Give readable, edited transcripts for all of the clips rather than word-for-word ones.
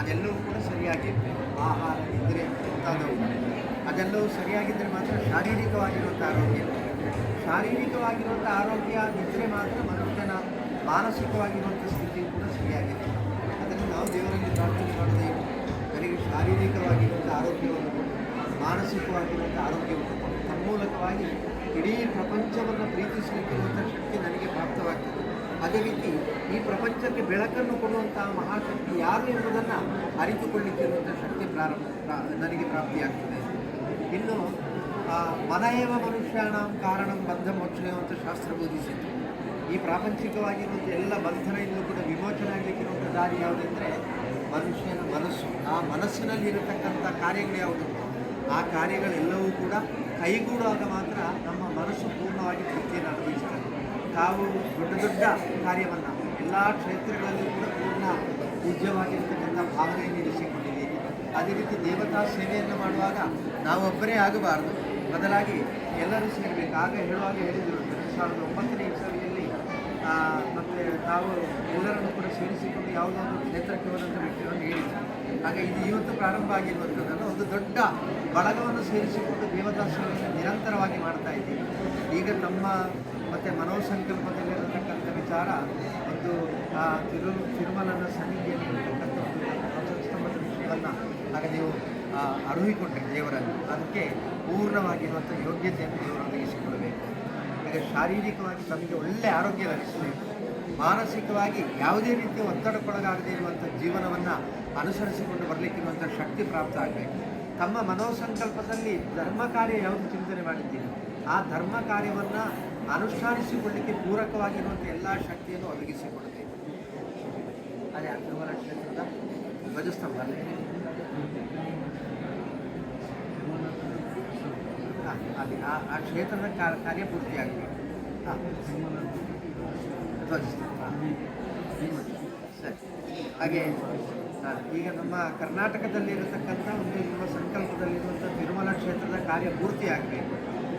ಅದೆಲ್ಲವೂ ಕೂಡ ಸರಿಯಾಗಿರಬೇಕು. ಆಹಾರ, ನಿದ್ರೆ ಮುಂತಾದವು ಅದೆಲ್ಲವೂ ಸರಿಯಾಗಿದ್ದರೆ ಮಾತ್ರ ಶಾರೀರಿಕವಾಗಿರುವಂಥ ಆರೋಗ್ಯ. ಶಾರೀರಿಕವಾಗಿರುವಂಥ ಆರೋಗ್ಯ ನಿದ್ರೆ ಮಾತ್ರ ಮನುಷ್ಯನ ಮಾನಸಿಕವಾಗಿರುವಂಥ ಸ್ಥಿತಿಯು ಕೂಡ ಸರಿಯಾಗಿದೆ. ಅದನ್ನು ನಾವು ದೇವರಲ್ಲಿ ಪ್ರಾರ್ಥನೆ ಮಾಡೋದೇ ನನಗೆ ಶಾರೀರಿಕವಾಗಿರುವಂಥ ಆರೋಗ್ಯವನ್ನು ಕೊಟ್ಟು ಮಾನಸಿಕವಾಗಿರುವಂಥ ಆರೋಗ್ಯವನ್ನು ಕೊಟ್ಟು ತನ್ಮೂಲಕವಾಗಿ ಇಡೀ ಪ್ರಪಂಚವನ್ನು ಪ್ರೀತಿಸಲಿಕ್ಕಿರುವಂಥ ಶಕ್ತಿ ನನಗೆ ಪ್ರಾಪ್ತವಾಗ್ತದೆ. ಅದೇ ರೀತಿ ಈ ಪ್ರಪಂಚಕ್ಕೆ ಬೆಳಕನ್ನು ಕೊಡುವಂತಹ ಮಹಾಶಕ್ತಿ ಯಾರು ಎಂಬುದನ್ನು ಅರಿತುಕೊಳ್ಳಿಕ್ಕಿರುವಂಥ ಶಕ್ತಿ ನನಗೆ ಪ್ರಾಪ್ತಿಯಾಗ್ತದೆ. ಇನ್ನು ಮನಯೇವ ಮನುಷ್ಯಾಣಂ ಕಾರಣಂ ಬಂಧ ಮೋಕ್ಷ ಅಂತ ಶಾಸ್ತ್ರ ಬೋಧಿಸಿತು. ಈ ಪ್ರಾಪಂಚಿಕವಾಗಿರುವಂಥ ಎಲ್ಲ ಬಂಧನದಿಂದಲೂ ಕೂಡ ವಿಮೋಚನೆ ಆಗಲಿಕ್ಕಿರುವಂಥ ದಾರಿ ಯಾವುದೆಂದರೆ ಮನುಷ್ಯನ ಮನಸ್ಸು. ಆ ಮನಸ್ಸಿನಲ್ಲಿರತಕ್ಕಂಥ ಕಾರ್ಯಗಳು ಯಾವುದು, ಆ ಕಾರ್ಯಗಳೆಲ್ಲವೂ ಕೂಡ ಕೈಗೂಡುವಾಗ ಮಾತ್ರ ನಮ್ಮ ಮನಸ್ಸು ಪೂರ್ಣವಾಗಿ ತೃಪ್ತಿಯನ್ನು ಅನುಭವಿಸ್ತದೆ. ತಾವು ದೊಡ್ಡ ದೊಡ್ಡ ಕಾರ್ಯವನ್ನು ಎಲ್ಲ ಕ್ಷೇತ್ರಗಳಲ್ಲೂ ಕೂಡ ಪೂರ್ಣ ಪೂಜ್ಯವಾಗಿರ್ತಕ್ಕಂಥ ಭಾವನೆಯನ್ನು ಇರಿಸಿಕೊಂಡಿದ್ದೀರಿ. ಅದೇ ರೀತಿ ದೇವತಾ ಸೇವೆಯನ್ನು ಮಾಡುವಾಗ ನಾವೊಬ್ಬರೇ ಆಗಬಾರ್ದು, ಬದಲಾಗಿ ಎಲ್ಲರೂ ಸೇರಬೇಕು. ಆಗ ಹೇಳುವಾಗ ಹೇಳಿದರು 2009ನೇ ಇಸವಿಯಲ್ಲಿ ಮತ್ತು ತಾವು ಎಲ್ಲರನ್ನು ಕೂಡ ಸೇರಿಸಿಕೊಂಡು ಯಾವುದೋ ಒಂದು ಕ್ಷೇತ್ರಕ್ಕೆ ಹೋದಂಥ ವ್ಯಕ್ತಿಗಳನ್ನು ಹೇಳಿದರು. ಹಾಗೆ ಇದು ಇವತ್ತು ಪ್ರಾರಂಭ ಆಗಿರುವಂಥದ್ದನ್ನು ಒಂದು ದೊಡ್ಡ ಬಳಗವನ್ನು ಸೇರಿಸಿಕೊಂಡು ದೇವತಾ ಸೇವೆಯನ್ನು ನಿರಂತರವಾಗಿ ಮಾಡ್ತಾ ಇದ್ದೀವಿ. ಈಗ ತಮ್ಮ ಮತ್ತು ಮನೋಸಂಕಲ್ಪದಲ್ಲಿರತಕ್ಕಂಥ ವಿಚಾರ ಒಂದು ತಿರುಮಲನ ಸನ್ನಿಧಿಯಲ್ಲಿ ಇರತಕ್ಕಂಥ ಒಂದು ವಿಷಯವನ್ನು ಆಗ ನೀವು ಅರಿವಿಕೊಂಡ್ರೆ ದೇವರಲ್ಲಿ ಅದಕ್ಕೆ ಪೂರ್ಣವಾಗಿರುವಂಥ ಯೋಗ್ಯತೆಯನ್ನು ದೇವರು ಒದಗಿಸಿಕೊಡಬೇಕು. ಈಗ ಶಾರೀರಿಕವಾಗಿ ತಮಗೆ ಒಳ್ಳೆಯ ಆರೋಗ್ಯ ಲಭಿಸಬೇಕು, ಮಾನಸಿಕವಾಗಿ ಯಾವುದೇ ರೀತಿಯ ಒತ್ತಡಕ್ಕೊಳಗಾಗದೇ ಇರುವಂಥ ಜೀವನವನ್ನು ಅನುಸರಿಸಿಕೊಂಡು ಬರಲಿಕ್ಕಿರುವಂಥ ಶಕ್ತಿ ಪ್ರಾಪ್ತ ಆಗಬೇಕು. ತಮ್ಮ ಮನೋಸಂಕಲ್ಪದಲ್ಲಿ ಧರ್ಮ ಕಾರ್ಯ ಯಾವುದು ಚಿಂತನೆ ಮಾಡಿದ್ದೀರಿ ಆ ಧರ್ಮ ಕಾರ್ಯವನ್ನು ಅನುಷ್ಠಾನಿಸಿಕೊಳ್ಳಲಿಕ್ಕೆ ಪೂರಕವಾಗಿರುವಂಥ ಎಲ್ಲ ಶಕ್ತಿಯನ್ನು ಒದಗಿಸಿಕೊಡಬೇಕು. ಅದೇ ತಿರುಮಲ ಕ್ಷೇತ್ರದ ಧ್ವಜಸ್ತಂಭ ಅಲ್ಲಿ ಆ ಕ್ಷೇತ್ರದ ಕಾರ್ಯ ಪೂರ್ತಿಯಾಗಬೇಕು. ಧ್ವಜಸ್ತಂಭ ಸರಿ. ಹಾಗೆ ಈಗ ನಮ್ಮ ಕರ್ನಾಟಕದಲ್ಲಿರತಕ್ಕಂಥ ಒಂದು ನಿಮ್ಮ ಸಂಕಲ್ಪದಲ್ಲಿರುವಂಥ ತಿರುಮಲ ಕ್ಷೇತ್ರದ ಕಾರ್ಯ ಪೂರ್ತಿಯಾಗಬೇಕು.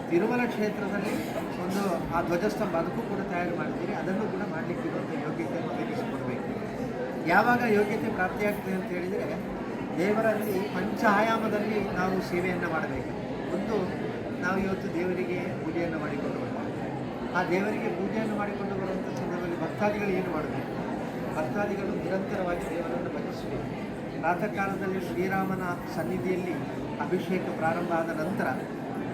ತಿರುಮಲ ಕ್ಷೇತ್ರದಲ್ಲಿ ಒಂದು ಆ ಧ್ವಜಸ್ತಂಭ ಅದಕ್ಕೂ ಕೂಡ ತಯಾರು ಮಾಡ್ತೀರಿ, ಅದನ್ನು ಕೂಡ ಮಾಡಲಿಕ್ಕಿರುವಂಥ ಯೋಗ್ಯತೆಯನ್ನು ಒದಗಿಸಿಕೊಡಬೇಕು. ಯಾವಾಗ ಯೋಗ್ಯತೆ ಪ್ರಾಪ್ತಿಯಾಗ್ತದೆ ಅಂತ ಹೇಳಿದರೆ ದೇವರಲ್ಲಿ ಪಂಚ ಆಯಾಮದಲ್ಲಿ ನಾವು ಸೇವೆಯನ್ನು ಮಾಡಬೇಕು. ಒಂದು, ನಾವು ಇವತ್ತು ದೇವರಿಗೆ ಪೂಜೆಯನ್ನು ಮಾಡಿಕೊಂಡು ಬರ್ತೇವೆ. ಆ ದೇವರಿಗೆ ಪೂಜೆಯನ್ನು ಮಾಡಿಕೊಂಡು ಬರುವಂಥ ಸಂದರ್ಭದಲ್ಲಿ ಭಕ್ತಾದಿಗಳು ಏನು ಮಾಡಬೇಕು? ಭಕ್ತಾದಿಗಳು ನಿರಂತರವಾಗಿ ದೇವರನ್ನು ಭಜಿಸಬೇಕು. ಪ್ರಾತಃ ಕಾಲದಲ್ಲಿ ಶ್ರೀರಾಮನ ಸನ್ನಿಧಿಯಲ್ಲಿ ಅಭಿಷೇಕ ಪ್ರಾರಂಭ ಆದ ನಂತರ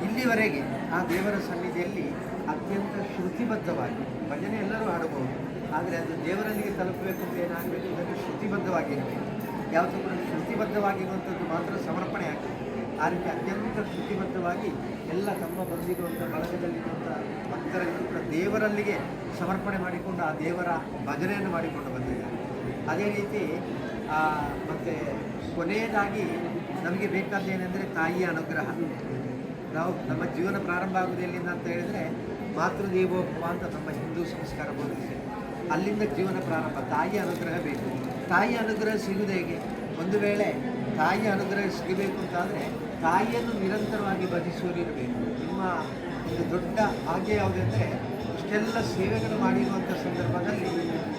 ಇಲ್ಲಿವರೆಗೆ ಆ ದೇವರ ಸನ್ನಿಧಿಯಲ್ಲಿ ಅತ್ಯಂತ ಶ್ರುತಿಬದ್ಧವಾಗಿ ಭಜನೆ ಎಲ್ಲರೂ ಹಾಡಬಹುದು, ಆದರೆ ಅದು ದೇವರಲ್ಲಿಗೆ ತಲುಪಬೇಕು ಅಂತ ಏನಾಗಬೇಕು, ಇದನ್ನು ಶ್ರುತಿಬದ್ಧವಾಗಿರಬೇಕು. ಯಾವುದು ಕೂಡ ಶ್ರುತಿಬದ್ಧವಾಗಿರುವಂಥದ್ದು ಮಾತ್ರ ಸಮರ್ಪಣೆ ಆಗ್ತದೆ. ಆ ರೀತಿ ಅತ್ಯಂತ ಶ್ರುತಿಬದ್ಧವಾಗಿ ಎಲ್ಲ ತಮ್ಮ ಬಂದಿರುವಂಥ ಬಳಗದಲ್ಲಿರುವಂಥ ಭಕ್ತರಲ್ಲಿ ಕೂಡ ದೇವರಲ್ಲಿಗೆ ಸಮರ್ಪಣೆ ಮಾಡಿಕೊಂಡು ಆ ದೇವರ ಭಜನೆಯನ್ನು ಮಾಡಿಕೊಂಡು ಬಂದಿದ್ದಾರೆ. ಅದೇ ರೀತಿ ಮತ್ತು ಕೊನೆಯದಾಗಿ ನಮಗೆ ಬೇಕಾದ್ದೇನೆಂದರೆ ತಾಯಿಯ ಅನುಗ್ರಹ. ನಾವು ನಮ್ಮ ಜೀವನ ಪ್ರಾರಂಭ ಆಗುವುದು ಎಲ್ಲಿಂದ ಅಂತ ಹೇಳಿದರೆ ಮಾತೃದೇವೋಭವ ಅಂತ ನಮ್ಮ ಹಿಂದೂ ಸಂಸ್ಕಾರ ಬೋಧಿಸಿದೆ. ಅಲ್ಲಿಂದ ಜೀವನ ಪ್ರಾರಂಭ. ತಾಯಿಯ ಅನುಗ್ರಹ ಬೇಕು. ತಾಯಿಯ ಅನುಗ್ರಹ ಸಿಗುವುದು ಹೇಗೆ? ಒಂದು ವೇಳೆ ತಾಯಿಯ ಅನುಗ್ರಹ ಸಿಗಬೇಕು ಅಂತಾದರೆ ತಾಯಿಯನ್ನು ನಿರಂತರವಾಗಿ ಭಜಿಸುವರಿರಬೇಕು. ನಿಮ್ಮ ಒಂದು ದೊಡ್ಡ ಭಾಗ್ಯ ಯಾವುದೆಂದರೆ ಇಷ್ಟೆಲ್ಲ ಸೇವೆಗಳು ಮಾಡಿರುವಂಥ ಸಂದರ್ಭದಲ್ಲಿ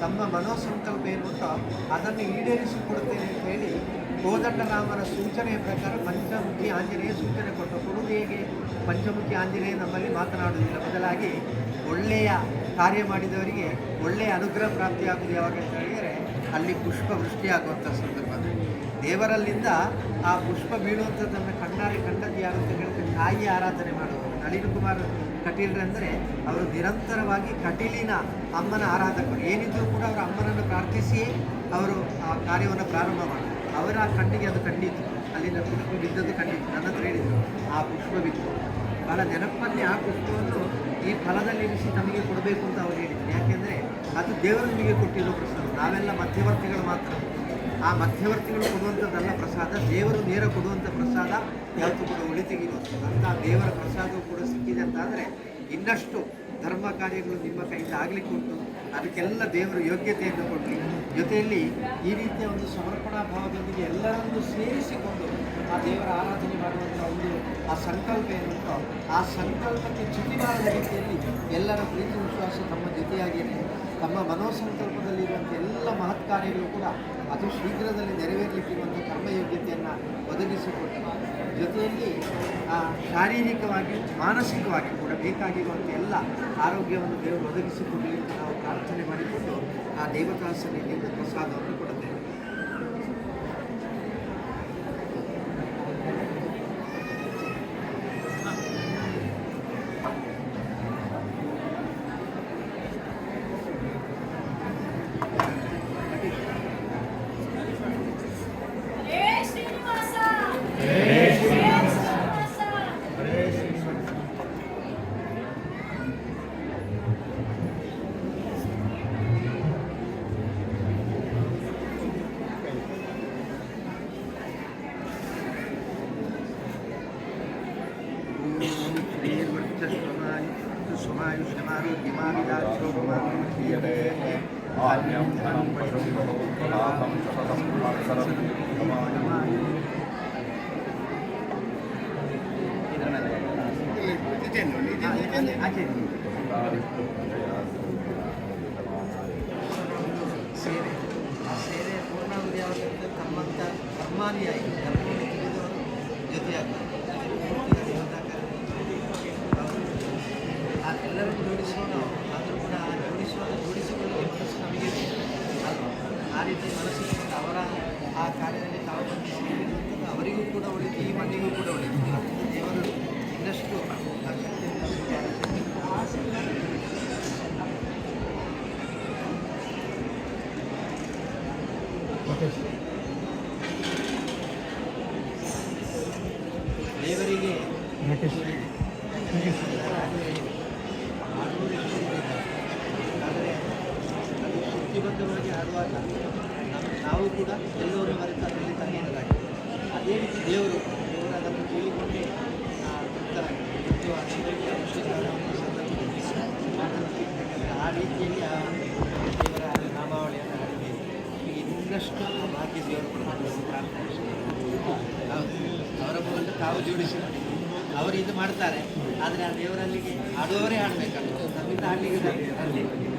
ತಮ್ಮ ಮನೋಸಂಕಲ್ಪ ಏನು ಉಂಟೋ ಅದನ್ನು ಈಡೇರಿಸಿಕೊಡುತ್ತೇನೆ ಅಂತ ಹೇಳಿ ಕೋದಂಡರಾಮನ ಸೂಚನೆಯ ಪ್ರಕಾರ ಪಂಚಮುಖಿ ಆಂಜನೇಯ ಸೂಚನೆ ಕೊಡುವುದು ಹೇಗೆ? ಪಂಚಮುಖಿ ಆಂಜನೇಯ ನಮ್ಮಲ್ಲಿ ಮಾತನಾಡುವುದಿಲ್ಲ, ಬದಲಾಗಿ ಒಳ್ಳೆಯ ಕಾರ್ಯ ಮಾಡಿದವರಿಗೆ ಒಳ್ಳೆಯ ಅನುಗ್ರಹ ಪ್ರಾಪ್ತಿಯಾಗುವುದು ಯಾವಾಗ ಅಂತ ಹೇಳಿದರೆ ಅಲ್ಲಿ ಪುಷ್ಪ ವೃಷ್ಟಿಯಾಗುವಂಥ ಸಂದರ್ಭದಲ್ಲಿ ದೇವರಲ್ಲಿಂದ ಆ ಪುಷ್ಪ ಬೀಳುವಂಥದ್ದನ್ನು ಕಣ್ಣಾರೆ ಕಂಡದ್ದು ಯಾರು ಅಂತ ಹೇಳಿದ್ರೆ ತಾಯಿ ಆರಾಧನೆ ಮಾಡುವರು. ನಳಿನ್ ಕುಮಾರ್ ಕಟೀಲ್ರು ಅಂದರೆ ಅವರು ನಿರಂತರವಾಗಿ ಕಟೀಲಿನ ಅಮ್ಮನ ಆರಾಧಕರು. ಏನಿದ್ರೂ ಕೂಡ ಅವರ ಅಮ್ಮನನ್ನು ಪ್ರಾರ್ಥಿಸಿಯೇ ಅವರು ಆ ಕಾರ್ಯವನ್ನು ಪ್ರಾರಂಭ ಮಾಡಿದರು. ಅವರ ಕಣ್ಣಿಗೆ ಅದು ಕಂಡಿತು, ಅಲ್ಲಿನ ಪುಷ್ಪ ಬಿದ್ದದ್ದು ಕಂಡಿತು. ನನ್ನ ಹತ್ರ ಹೇಳಿದರು ಆ ಪುಷ್ಪ ಬಿದ್ದು ಬಹಳ ನೆನಪಲ್ಲಿ ಆ ಪುಷ್ಪವನ್ನು ಈ ಫಲದಲ್ಲಿರಿಸಿ ನಮಗೆ ಕೊಡಬೇಕು ಅಂತ ಅವರು ಹೇಳಿದರು. ಯಾಕೆಂದರೆ ಅದು ದೇವರು ನಿಮಗೆ ಕೊಟ್ಟಿರೋ ಪ್ರಸಾದ, ನಾವೆಲ್ಲ ಮಧ್ಯವರ್ತಿಗಳು ಮಾತ್ರ. ಆ ಮಧ್ಯವರ್ತಿಗಳು ಕೊಡುವಂಥದ್ದಲ್ಲ ಪ್ರಸಾದ, ದೇವರು ನೇರ ಕೊಡುವಂಥ ಪ್ರಸಾದ ಯಾವತ್ತೂ ಕೂಡ ಉಳಿತೆಗಿರುವಂಥದ್ದು. ಅಂಥ ದೇವರ ಪ್ರಸಾದವು ಕೂಡ ಸಿಕ್ಕಿದೆ ಅಂತಾದರೆ ಇನ್ನಷ್ಟು ಧರ್ಮ ಕಾರ್ಯಗಳು ನಿಮ್ಮ ಕೈಯಿಂದ ಆಗಲಿಕ್ಕೆ ಉಂಟು. ಅದಕ್ಕೆಲ್ಲ ದೇವರು ಯೋಗ್ಯತೆಯನ್ನು ಕೊಡಲಿ. ಜೊತೆಯಲ್ಲಿ ಈ ರೀತಿಯ ಒಂದು ಸಮರ್ಪಣಾ ಭಾವದೊಂದಿಗೆ ಎಲ್ಲರನ್ನೂ ಸೇರಿಸಿಕೊಂಡು ಆ ದೇವರ ಆರಾಧನೆ ಮಾಡುವಂಥ ಒಂದು ಆ ಸಂಕಲ್ಪ ಏನುಂಟೋ ಆ ಸಂಕಲ್ಪಕ್ಕೆ ಚ್ಯುತಿಬಾರದ ರೀತಿಯಲ್ಲಿ ಎಲ್ಲರ ಪ್ರೀತಿ ವಿಶ್ವಾಸ ತಮ್ಮ ಜೊತೆಯಾಗಿಯೇ ತಮ್ಮ ಮನೋಸಂಕಲ್ಪದಲ್ಲಿರುವಂಥ ಎಲ್ಲ ಮಹತ್ ಕಾರ್ಯಗಳು ಕೂಡ ಅದು ಶೀಘ್ರದಲ್ಲಿ ನೆರವೇರಲಿಕ್ಕಿರುವಂಥ ಕರ್ಮಯೋಗ್ಯತೆಯನ್ನು ಒದಗಿಸಿಕೊಟ್ಟು ಜೊತೆಯಲ್ಲಿ ಶಾರೀರಿಕವಾಗಿ ಮಾನಸಿಕವಾಗಿ ಕೂಡ ಬೇಕಾಗಿರುವಂಥ ಎಲ್ಲ ಆರೋಗ್ಯವನ್ನು ದೇವರು ಒದಗಿಸಿಕೊಡಲಿ ಅಂತ ನಾವು ಪ್ರಾರ್ಥನೆ ಮಾಡಿಕೊಂಡು ಆ ದೇವತಾ ಸನ್ನಿಧಿಯಿಂದ ಪ್ರಸಾದವನ್ನು ಕೊಡುತ್ತೇವೆ. ಸೇರೆ ಪೂರ್ಣಾವಧಿ ಆಗೋದ್ರಿಂದ ತಮ್ಮಂಥ ಕರ್ಮಾದಿಯಾಗಿ ಧರ್ಮವನ್ನು ತಿಳಿದವರು ಜೊತೆಯಾಗ್ತಾರೆ. ಎಲ್ಲರಿಗೂ ಜೋಡಿಸೋಣ, ಆದರೂ ಕೂಡ ಜೋಡಿಸಿಕೊಳ್ಳುವ ಮನಸ್ಸು ನಮಗೆ ಅಲ್ವಾ? ಆ ರೀತಿ ಮನಸ್ಸಿನಿಂದ ಅವರ ಆ ಕಾರ್ಯದಲ್ಲಿ ತಾವು ಬಂದು ಅವರಿಗೂ ಕೂಡ ಒಳಿತು, ಈ ಮನೆಗೂ ಕೂಡ ಒಳಿತು. ದೇವರು ಇನ್ನಷ್ಟು ದೇವರಿಗೆ ಆದರೆ ಅದು ಶಕ್ತಿಬದ್ಧವಾಗಿ ಆಡುವಾಗ ನಾವು ಕೂಡ ಎಲ್ಲರೂ ಮರೆತು ಅದರಲ್ಲಿ ತನ್ನೇನದಾಗಿದೆ. ಅದೇ ರೀತಿ ದೇವರು ಅದನ್ನು ಕೇಳಿಕೊಂಡೇ ತೃಪ್ತರಾಗಿದೆ. ಆ ರೀತಿಯಲ್ಲಿ ಆ ದೇವರ ನಾಮಾವಳಿಯನ್ನು ಹಾಡಿದೆ. ಇನ್ನಷ್ಟು ಭಾಗ್ಯ ದೇವರು ಅವರ ಮೂಲಕ ತಾವು ಜೋಡಿಸಿದ ಅವರು ಇದು ಮಾಡ್ತಾರೆ. ಆದರೆ ಆ ದೇವರಲ್ಲಿಗೆ ಆಡುವವರೇ ಆಡಬೇಕಲ್ಲ, ನಮ್ಮಿಂದ ಆಡಲಿಕ್ಕೆ